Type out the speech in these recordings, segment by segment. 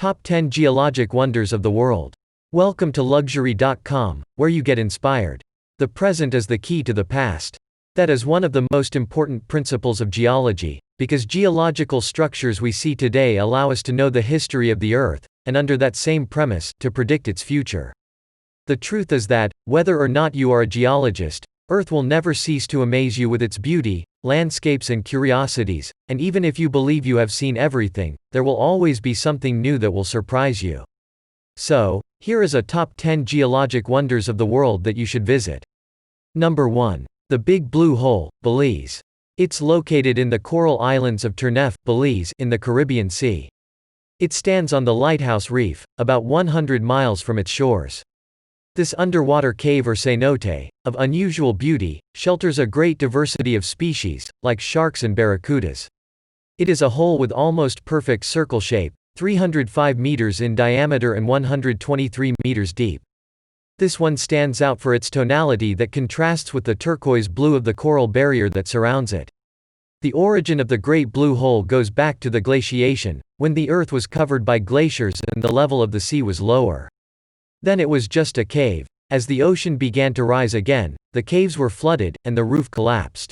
Top 10 Geologic Wonders of the World. Welcome to Luxurydotcom, where you get inspired. The present is the key to the past. That is one of the most important principles of geology, because geological structures we see today allow us to know the history of the Earth, and under that same premise, to predict its future. The truth is that, whether or not you are a geologist, Earth will never cease to amaze you with its beauty, landscapes and curiosities, and even if you believe you have seen everything, there will always be something new that will surprise you. So, here is a top 10 geologic wonders of the world that you should visit. Number 1. The Big Blue Hole, Belize. It's located in the Coral Islands of Ternate, Belize, in the Caribbean Sea. It stands on the Lighthouse Reef, about 100 miles from its shores. This underwater cave or cenote, of unusual beauty, shelters a great diversity of species, like sharks and barracudas. It is a hole with almost perfect circle shape, 305 meters in diameter and 123 meters deep. This one stands out for its tonality that contrasts with the turquoise blue of the coral barrier that surrounds it. The origin of the Great Blue Hole goes back to the glaciation, when the Earth was covered by glaciers and the level of the sea was lower. Then it was just a cave. As the ocean began to rise again, the caves were flooded, and the roof collapsed.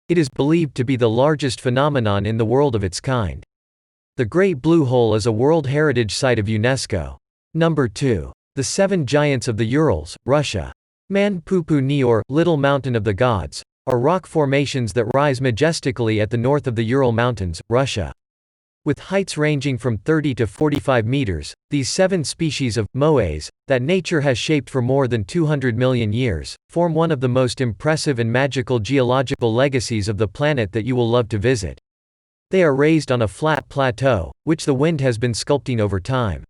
It is believed to be the largest phenomenon in the world of its kind. The Great Blue Hole is a World Heritage Site of UNESCO. Number 2. The Seven Giants of the Urals, Russia. Man-Pupu-Ni, or Little Mountain of the Gods, are rock formations that rise majestically at the north of the Ural Mountains, Russia. With heights ranging from 30 to 45 meters, these 7 species of moais, that nature has shaped for more than 200 million years, form one of the most impressive and magical geological legacies of the planet that you will love to visit. They are raised on a flat plateau, which the wind has been sculpting over time.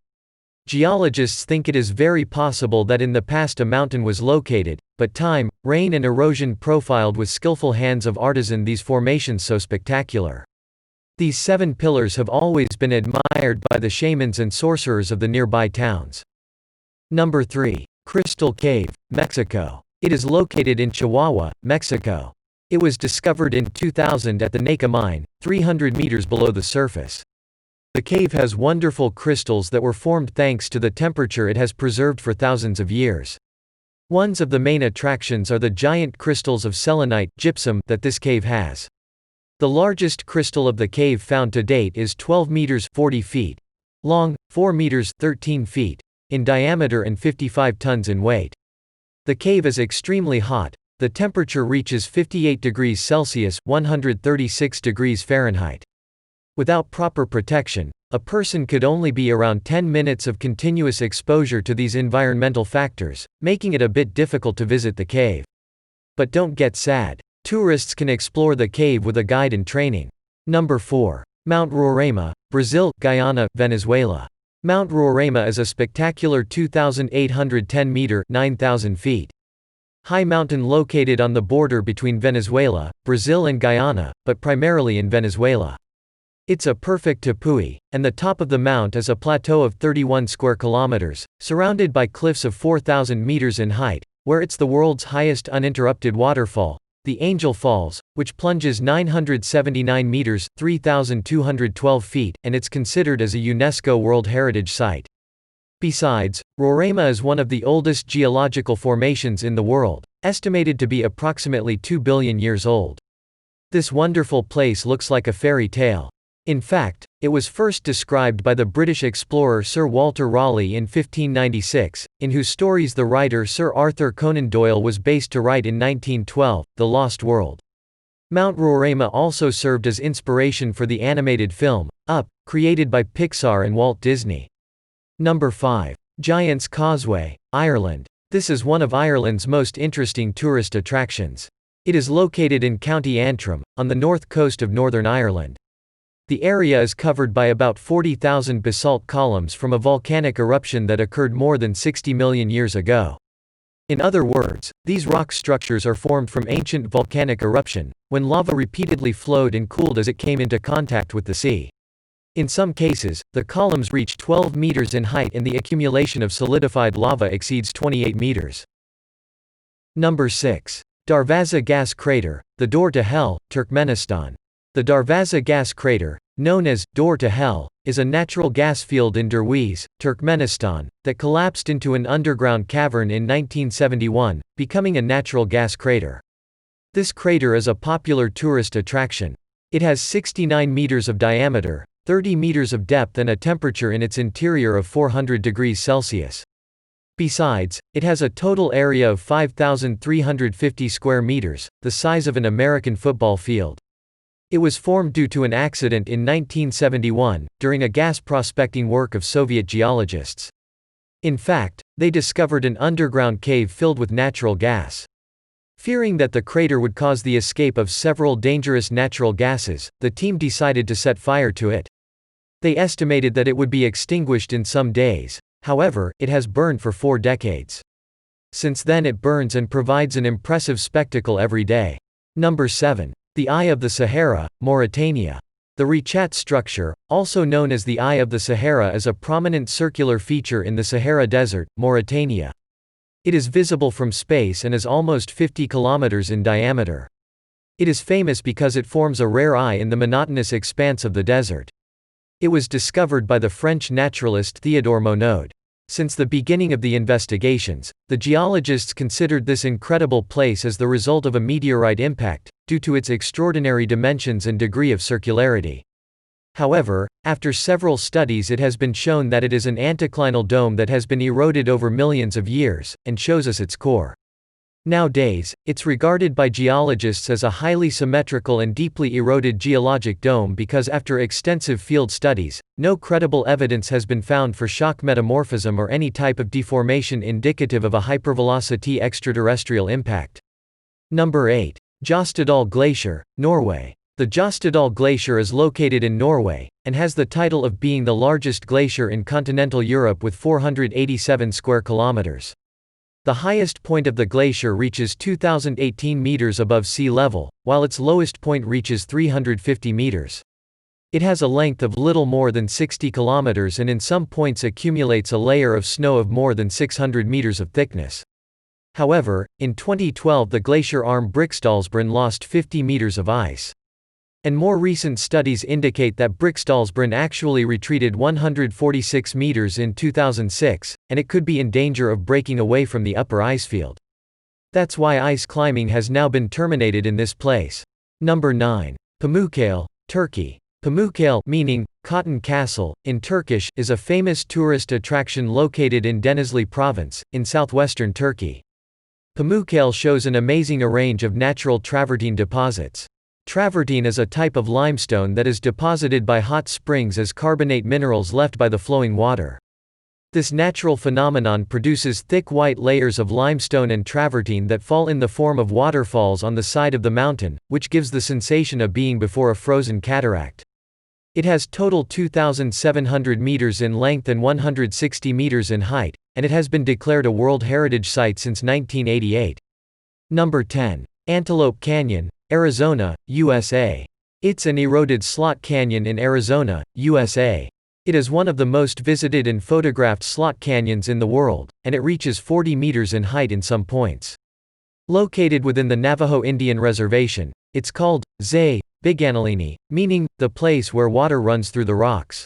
Geologists think it is very possible that in the past a mountain was located, but time, rain and erosion profiled with skillful hands of artisan these formations so spectacular. These 7 pillars have always been admired by the shamans and sorcerers of the nearby towns. Number 3. Crystal Cave, Mexico. It is located in Chihuahua, Mexico. It was discovered in 2000 at the Naka mine, 300 meters below the surface. The cave has wonderful crystals that were formed thanks to the temperature it has preserved for thousands of years. One of the main attractions are the giant crystals of selenite, gypsum, that this cave has. The largest crystal of the cave found to date is 12 meters 40 feet long, 4 meters 13 feet in diameter and 55 tons in weight. The cave is extremely hot. The temperature reaches 58 degrees Celsius, 136 degrees Fahrenheit. Without proper protection, a person could only be around 10 minutes of continuous exposure to these environmental factors, making it a bit difficult to visit the cave. But don't get sad. Tourists can explore the cave with a guide in training. Number 4. Mount Roraima, Brazil, Guyana, Venezuela. Mount Roraima is a spectacular 2,810-meter (9,000 feet) high mountain located on the border between Venezuela, Brazil and Guyana, but primarily in Venezuela. It's a perfect tepui, and the top of the mount is a plateau of 31 square kilometers, surrounded by cliffs of 4,000 meters in height, where it's the world's highest uninterrupted waterfall, the Angel Falls, which plunges 979 meters, 3,212 feet, and it's considered as a UNESCO World Heritage Site. Besides, Roraima is one of the oldest geological formations in the world, estimated to be approximately 2 billion years old. This wonderful place looks like a fairy tale. In fact, it was first described by the British explorer Sir Walter Raleigh in 1596, in whose stories the writer Sir Arthur Conan Doyle was based to write in 1912, The Lost World. Mount Roraima also served as inspiration for the animated film, Up, created by Pixar and Walt Disney. Number 5. Giant's Causeway, Ireland. This is one of Ireland's most interesting tourist attractions. It is located in County Antrim, on the north coast of Northern Ireland. The area is covered by about 40,000 basalt columns from a volcanic eruption that occurred more than 60 million years ago. In other words, these rock structures are formed from ancient volcanic eruption, when lava repeatedly flowed and cooled as it came into contact with the sea. In some cases, the columns reach 12 meters in height and the accumulation of solidified lava exceeds 28 meters. Number 6. Darvaza Gas Crater, the Door to Hell, Turkmenistan. The Darvaza gas crater, known as Door to Hell, is a natural gas field in Derwiz, Turkmenistan, that collapsed into an underground cavern in 1971, becoming a natural gas crater. This crater is a popular tourist attraction. It has 69 meters of diameter, 30 meters of depth and a temperature in its interior of 400 degrees Celsius. Besides, it has a total area of 5,350 square meters, the size of an American football field. It was formed due to an accident in 1971, during a gas prospecting work of Soviet geologists. In fact, they discovered an underground cave filled with natural gas. Fearing that the crater would cause the escape of several dangerous natural gases, the team decided to set fire to it. They estimated that it would be extinguished in some days. However, it has burned for 4 decades. Since then it burns and provides an impressive spectacle every day. Number 7. The Eye of the Sahara, Mauritania. The Richat structure, also known as the Eye of the Sahara, is a prominent circular feature in the Sahara Desert, Mauritania. It is visible from space and is almost 50 kilometers in diameter. It is famous because it forms a rare eye in the monotonous expanse of the desert. It was discovered by the French naturalist Théodore Monod. Since the beginning of the investigations, the geologists considered this incredible place as the result of a meteorite impact, due to its extraordinary dimensions and degree of circularity. However, after several studies it has been shown that it is an anticlinal dome that has been eroded over millions of years, and shows us its core. Nowadays, it's regarded by geologists as a highly symmetrical and deeply eroded geologic dome because after extensive field studies, no credible evidence has been found for shock metamorphism or any type of deformation indicative of a hypervelocity extraterrestrial impact. Number 8. Jostedal Glacier, Norway. The Jostedal Glacier is located in Norway, and has the title of being the largest glacier in continental Europe with 487 square kilometers. The highest point of the glacier reaches 2,018 meters above sea level, while its lowest point reaches 350 meters. It has a length of little more than 60 kilometers and in some points accumulates a layer of snow of more than 600 meters of thickness. However, in 2012 the glacier arm Briksdalsbreen lost 50 meters of ice. And more recent studies indicate that Briksdalsbreen actually retreated 146 meters in 2006, and it could be in danger of breaking away from the upper icefield. That's why ice climbing has now been terminated in this place. Number 9. Pamukkale, Turkey. Pamukkale, meaning cotton castle in Turkish, is a famous tourist attraction located in Denizli province, in southwestern Turkey. Pamukkale shows an amazing range of natural travertine deposits. Travertine is a type of limestone that is deposited by hot springs as carbonate minerals left by the flowing water. This natural phenomenon produces thick white layers of limestone and travertine that fall in the form of waterfalls on the side of the mountain, which gives the sensation of being before a frozen cataract. It has total 2,700 meters in length and 160 meters in height, and it has been declared a World Heritage Site since 1988. Number 10. Antelope Canyon, Arizona, USA. It's an eroded slot canyon in Arizona, USA. It is one of the most visited and photographed slot canyons in the world, and it reaches 40 meters in height in some points. Located within the Navajo Indian Reservation, it's called Zay Biganalini, meaning the place where water runs through the rocks.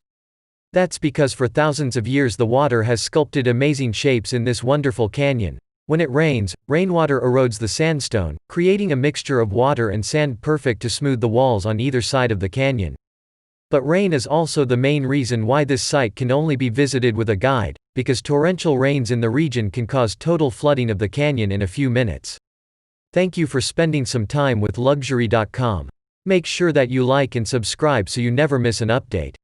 That's because for thousands of years the water has sculpted amazing shapes in this wonderful canyon. When it rains, rainwater erodes the sandstone, creating a mixture of water and sand perfect to smooth the walls on either side of the canyon. But rain is also the main reason why this site can only be visited with a guide, because torrential rains in the region can cause total flooding of the canyon in a few minutes. Thank you for spending some time with Luxury.com. Make sure that you like and subscribe so you never miss an update.